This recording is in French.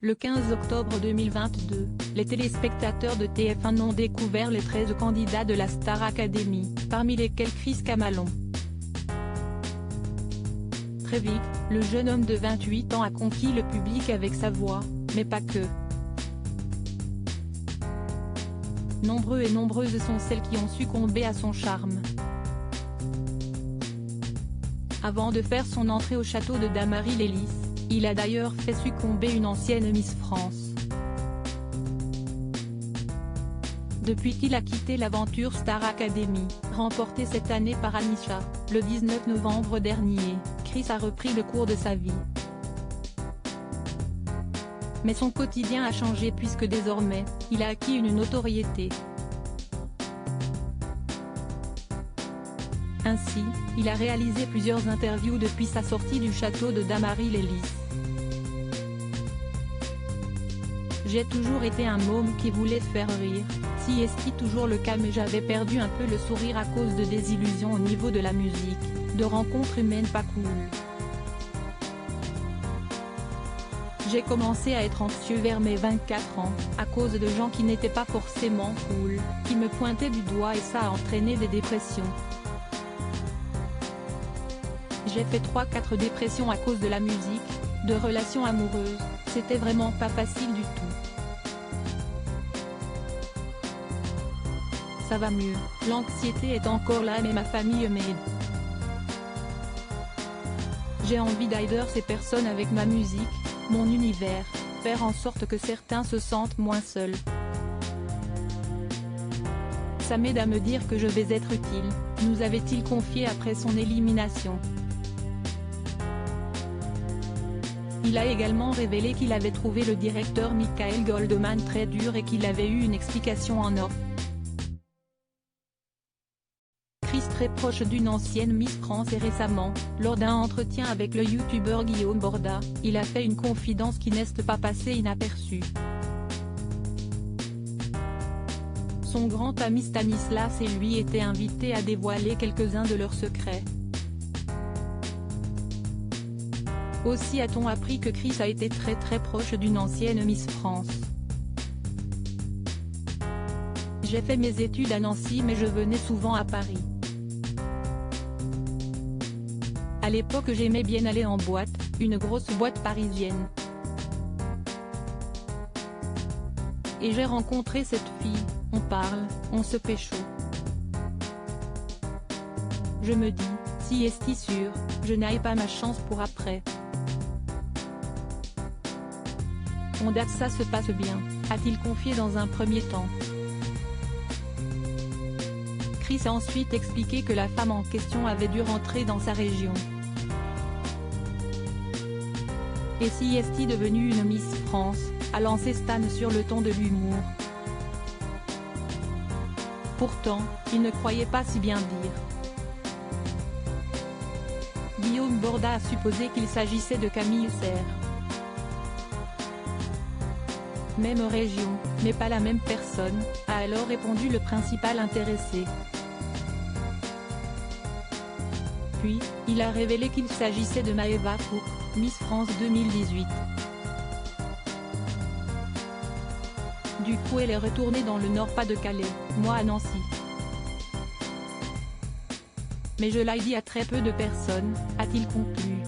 Le 15 octobre 2022, les téléspectateurs de TF1 ont découvert les 13 candidats de la Star Academy, parmi lesquels Chris Camalon. Très vite, le jeune homme de 28 ans a conquis le public avec sa voix, mais pas que. Nombreux et nombreuses sont celles qui ont succombé à son charme. Avant de faire son entrée au château de Damary-les-Lys, il a d'ailleurs fait succomber une ancienne Miss France. Depuis qu'il a quitté l'aventure Star Academy, remportée cette année par Anisha, le 19 novembre dernier, Chris a repris le cours de sa vie. Mais son quotidien a changé puisque désormais, il a acquis une notoriété. Ainsi, il a réalisé plusieurs interviews depuis sa sortie du château de Damary-les-Lys. J'ai toujours été un môme qui voulait faire rire, si est-ce toujours le cas, mais j'avais perdu un peu le sourire à cause de désillusions au niveau de la musique, de rencontres humaines pas cool. J'ai commencé à être anxieux vers mes 24 ans, à cause de gens qui n'étaient pas forcément cool, qui me pointaient du doigt et ça a entraîné des dépressions. J'ai fait 3-4 dépressions à cause de la musique, de relations amoureuses, c'était vraiment pas facile du tout. Ça va mieux, l'anxiété est encore là mais ma famille m'aide. J'ai envie d'aider ces personnes avec ma musique, mon univers, faire en sorte que certains se sentent moins seuls. Ça m'aide à me dire que je vais être utile, nous avait-il confié après son élimination. Il a également révélé qu'il avait trouvé le directeur Michael Goldman très dur et qu'il avait eu une explication en off. Chris très proche d'une ancienne Miss France et récemment, lors d'un entretien avec le youtubeur Guillaume Borda, il a fait une confidence qui n'est pas passée inaperçue. Son grand ami Stanislas et lui étaient invités à dévoiler quelques-uns de leurs secrets. Aussi a-t-on appris que Chris a été très proche d'une ancienne Miss France. J'ai fait mes études à Nancy mais je venais souvent à Paris. À l'époque j'aimais bien aller en boîte, une grosse boîte parisienne. Et j'ai rencontré cette fille, on parle, on se pécho. Je me dis, si est-il sûr, je n'aille pas ma chance pour après. On date ça se passe bien, a-t-il confié dans un premier temps. Chris a ensuite expliqué que la femme en question avait dû rentrer dans sa région. Et si est devenue une Miss France, a lancé Stan sur le ton de l'humour. Pourtant, il ne croyait pas si bien dire. Guillaume Borda a supposé qu'il s'agissait de Camille Serre. Même région, mais pas la même personne, a alors répondu le principal intéressé. Puis, il a révélé qu'il s'agissait de Maëva Cook, Miss France 2018. Du coup elle est retournée dans le Nord-Pas-de-Calais, moi à Nancy. Mais je l'ai dit à très peu de personnes, a-t-il conclu.